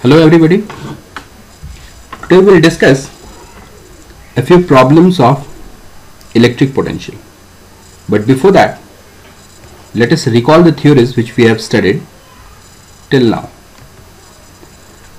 Hello everybody. Today we will discuss a few problems of electric potential. But before that, let us recall the theories which we have studied till now.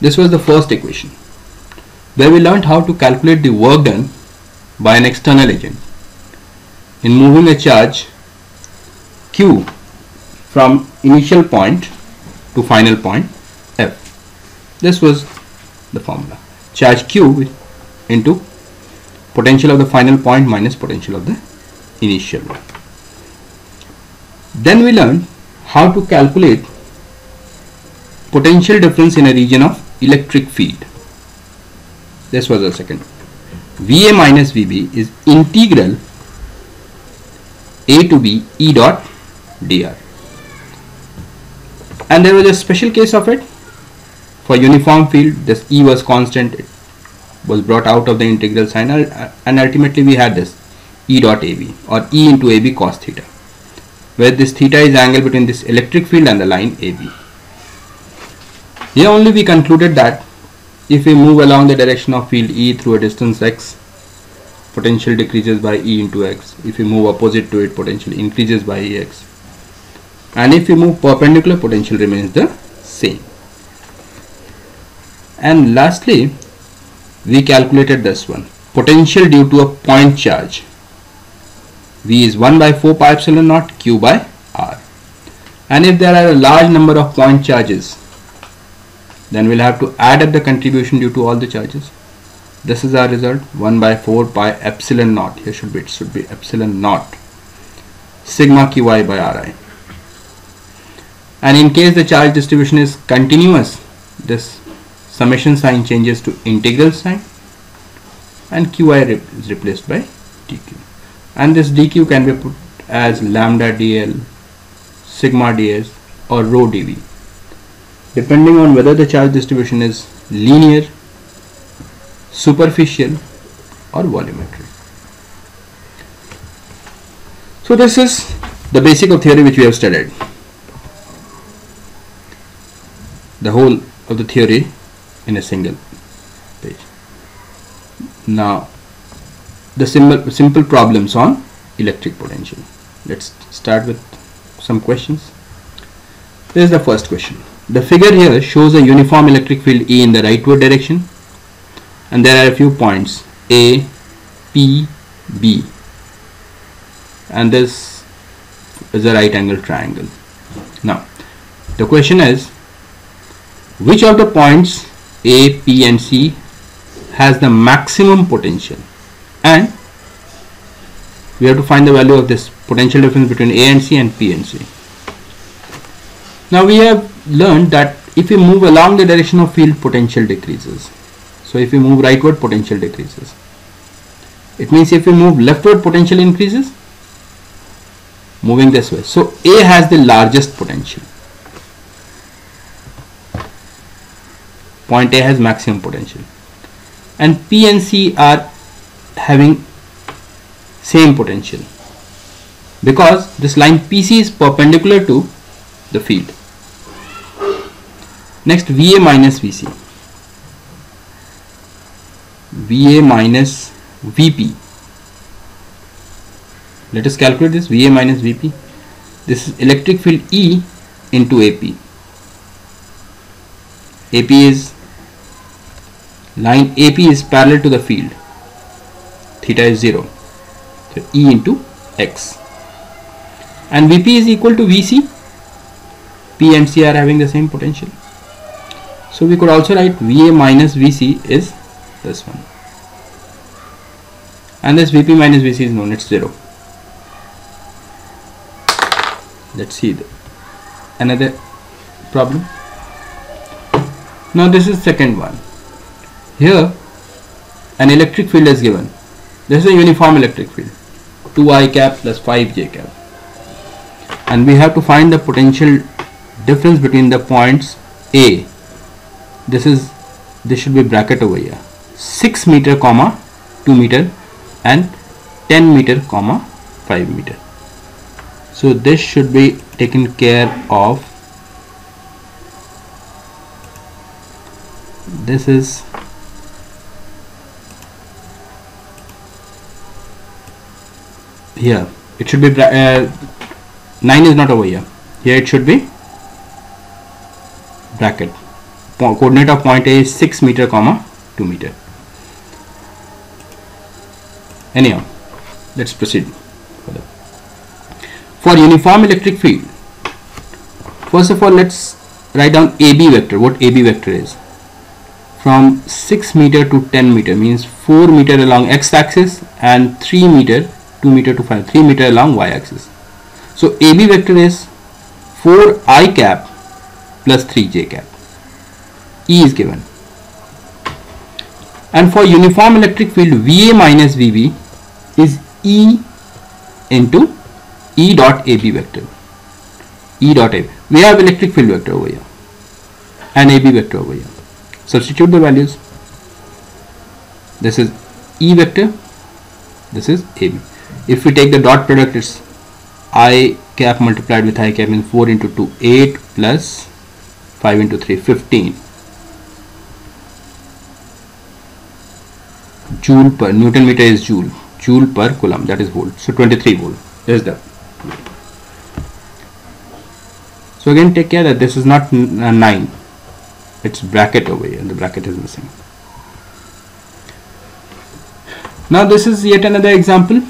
This was the first equation, where we learned how to calculate the work done by an external agent in moving a charge Q from initial point to final point F. This was the formula. Charge Q into potential of the final point minus potential of the initial one. Then we learned how to calculate potential difference in a region of electric field. This was the second. VA minus VB is integral A to B E dot dr. And there was a special case of it. For uniform field, this E was constant, it was brought out of the integral sign, and ultimately we had this E dot AB or E into AB cos theta, where this theta is the angle between this electric field and the line AB. Here only we concluded that if we move along the direction of field E through a distance x, potential decreases by E into x. If we move opposite to it, potential increases by Ex. And if we move perpendicular, potential remains the same. And lastly, we calculated this one, potential due to a point charge. V is 1 by 4 pi epsilon naught Q by R. And if there are a large number of point charges, then we'll have to add up the contribution due to all the charges. This is our result, 1 by 4 pi epsilon naught. Here it should be epsilon naught sigma Qi by Ri. And in case the charge distribution is continuous, this summation sign changes to integral sign and Qi is replaced by dq. And this dq can be put as lambda dl, sigma ds or rho dv, depending on whether the charge distribution is linear, superficial or volumetric. So this is the basic of theory which we have studied. The whole of the theory in a single page. Now the simple problems on electric potential. Let's start with some questions. This is the first question. The figure here shows a uniform electric field E in the rightward direction, and there are a few points A, P, B, and this is a right angle triangle. Now the question is, which of the points A, P and C has the maximum potential? And we have to find the value of this potential difference between A and C and P and C. Now we have learned that if we move along the direction of field, potential decreases. So if we move rightward, potential decreases. It means if we move leftward, potential increases. Moving this way. So A has the largest potential. Point A has maximum potential, and P and C are having same potential because this line PC is perpendicular to the field. Next, VA minus VC, VA minus VP. Let us calculate this. VA minus VP, this is electric field E into AP. AP is line AP is parallel to the field, theta is 0, so E into X, and VP is equal to VC. P and C are having the same potential, so we could also write VA minus VC is this one, and this VP minus VC is known, it's 0. Let's see another problem. Now this is second one. Here an electric field is given. This is a uniform electric field, 2I cap plus 5J cap, and we have to find the potential difference between the points A. This should be bracket over here, 6 meter comma 2 meter and 10 meter comma 5 meter. So this should be taken care of this is here. It should be 9 is not over here. Here it should be bracket. Coordinate of point A is 6 meter comma 2 meter. Anyhow, let's proceed further. For uniform electric field, first of all let's write down AB vector. What AB vector is? From 6 meter to 10 meter means 4 meter along x-axis and 3 meter, 2 meter to 5, 3 meter along y-axis. So AB vector is 4i cap plus 3j cap. E is given. And for uniform electric field, VA minus VB is E into E dot AB vector. E dot AB. We have electric field vector over here and AB vector over here. Substitute the values. This is E vector, this is AB. If we take the dot product, it's I cap multiplied with I cap means 4 into 2, 8 plus 5 into 3, 15. Joule per, Newton meter is joule, joule per coulomb, that is volt. So 23 volt. There is the. So again take care that this is not 9. It's bracket over here, the bracket is missing. Now this is yet another example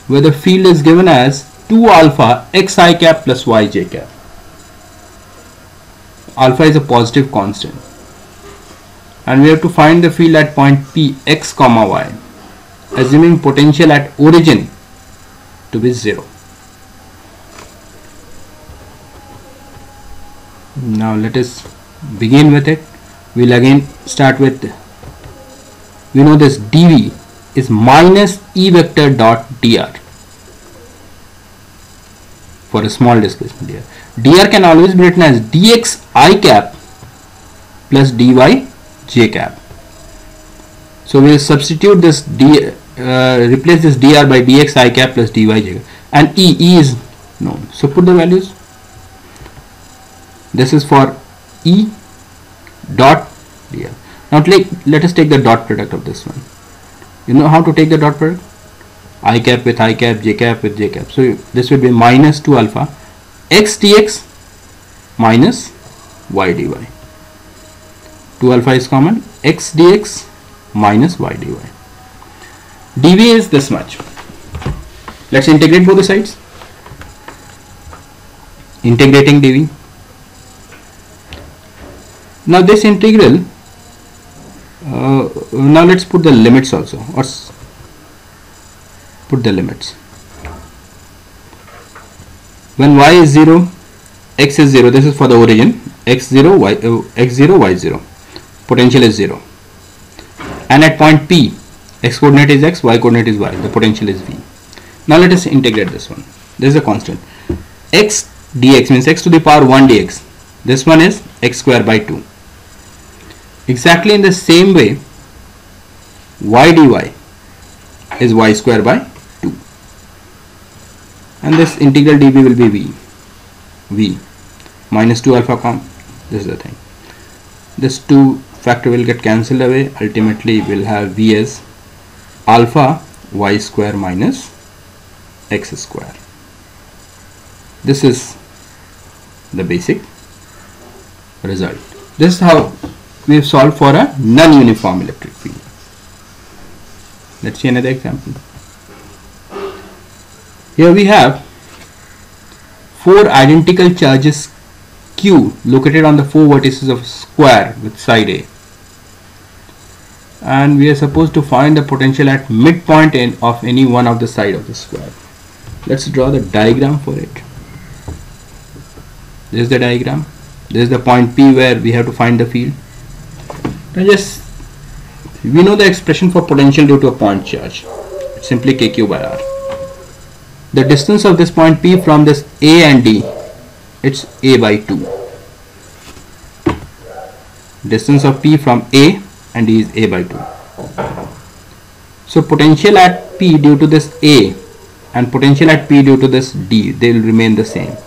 where the field is given as 2 alpha xi cap plus yj cap. Alpha is a positive constant and we have to find the field at point P x comma y, assuming potential at origin to be 0. Now let us begin with it. We'll again start with, we know this dV is minus E vector dot dr for a small displacement here. Dr can always be written as dx I cap plus dy j cap. So we will substitute this replace this dr by dx I cap plus dy j cap, and E is known. So put the values. This is for E dot dr. Now let us take the dot product of this one. You know how to take the dot product? I cap with I cap, j cap with j cap. So this will be minus 2 alpha x dx minus y dy. 2 alpha is common, x dx minus y dy. dV is this much. Let's integrate both the sides. Integrating dV. Now this integral, now let's put the limits also, or put the limits. When y is 0, x is 0, this is for the origin, x0, x0, y0, potential is 0. And at point P, x coordinate is x, y coordinate is y, the potential is v. Now let us integrate this one. This is a constant. X dx means x to the power 1 dx. This one is x square by 2. Exactly in the same way, y dy is y square by 2. And this integral dv will be v minus 2 alpha com. This is the thing. This 2 factor will get cancelled away. Ultimately we'll have v as alpha y square minus x square. This is the basic result. This is how we have solved for a non-uniform electric field. Let's see another example. Here we have 4 identical charges Q located on the 4 vertices of a square with side A, and we are supposed to find the potential at midpoint of any one of the side of the square. Let's draw the diagram for it. This is the diagram. This is the point P where we have to find the field. Now just, we know the expression for potential due to a point charge. It's simply kq by r. The distance of this point P from this A and D, it's a by 2. Distance of P from A and D is a by 2. So potential at P due to this A and potential at P due to this D, they will remain the same,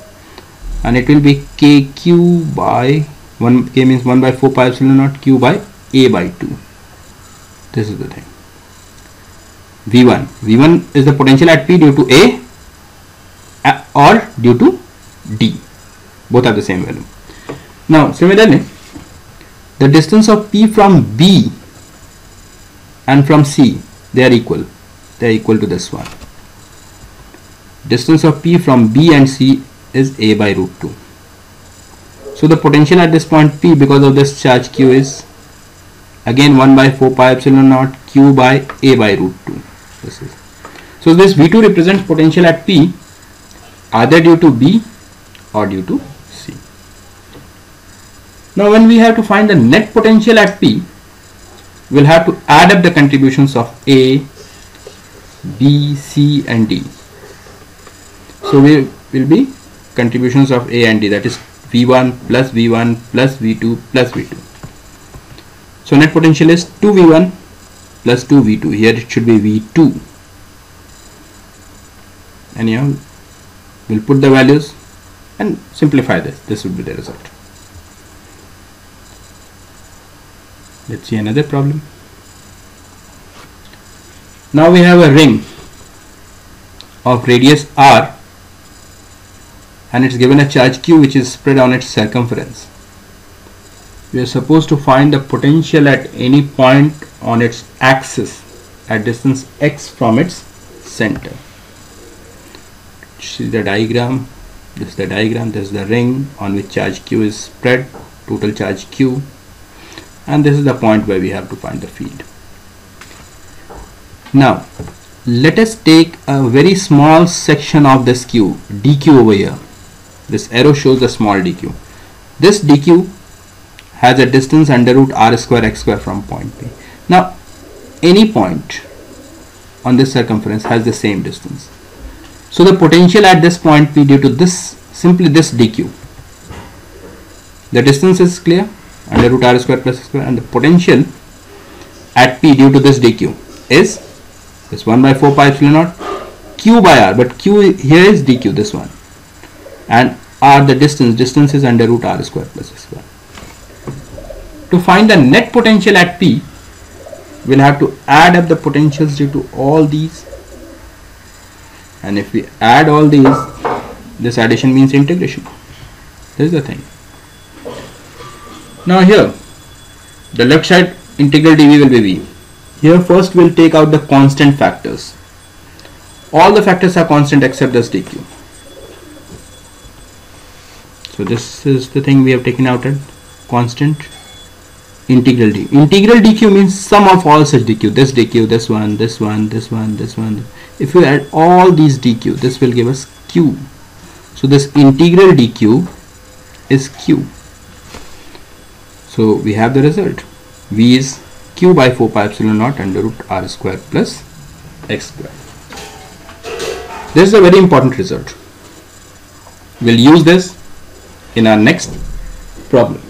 and it will be kq by 1k means 1 by 4 pi epsilon naught q by a by 2. This is the thing. V1 is the potential at P due to A or due to D. Both are the same value. Now similarly, the distance of P from B and from C, they are equal. They are equal to this one. Distance of P from B and C is A by root 2. So the potential at this point P because of this charge Q is again 1 by 4 pi epsilon naught Q by A by root 2. So this V2 represents potential at P either due to B or due to C. Now when we have to find the net potential at P, we'll have to add up the contributions of A, B, C and D. So we will be contributions of A and D, that is V1 plus V1 plus V2 plus V2. So net potential is 2V1 plus 2V2. Here it should be V2. And here we'll put the values and simplify this. This would be the result. Let's see another problem. Now we have a ring of radius R and it's given a charge Q which is spread on its circumference. We are supposed to find the potential at any point on its axis at distance x from its center. See the diagram. This is the diagram. This is the ring on which charge Q is spread, total charge Q, and this is the point where we have to find the field. Now let us take a very small section of this Q, dq over here. This arrow shows the small dq. This dq has a distance under root r square x square from point P. Now any point on this circumference has the same distance. So the potential at this point P due to this, simply this dq. The distance is clear, under root r square plus x square, and the potential at P due to this dq is this 1 by 4 pi epsilon naught q by r, but q here is dq, this one, and r the distance is under root r square plus x square. To find the net potential at P, we'll have to add up the potentials due to all these, and if we add all these, this addition means integration. This is the thing. Now here the left side integral dv will be v. Here first we'll take out the constant factors. All the factors are constant except this dq. So this is the thing we have taken out at constant. Integral d. Integral dq means sum of all such dq. This dq, this one, this one, this one, this one. If we add all these dq, this will give us q. So this integral dq is q. So we have the result. V is q by 4 pi epsilon naught under root r square plus x square. This is a very important result. We'll use this in our next problem.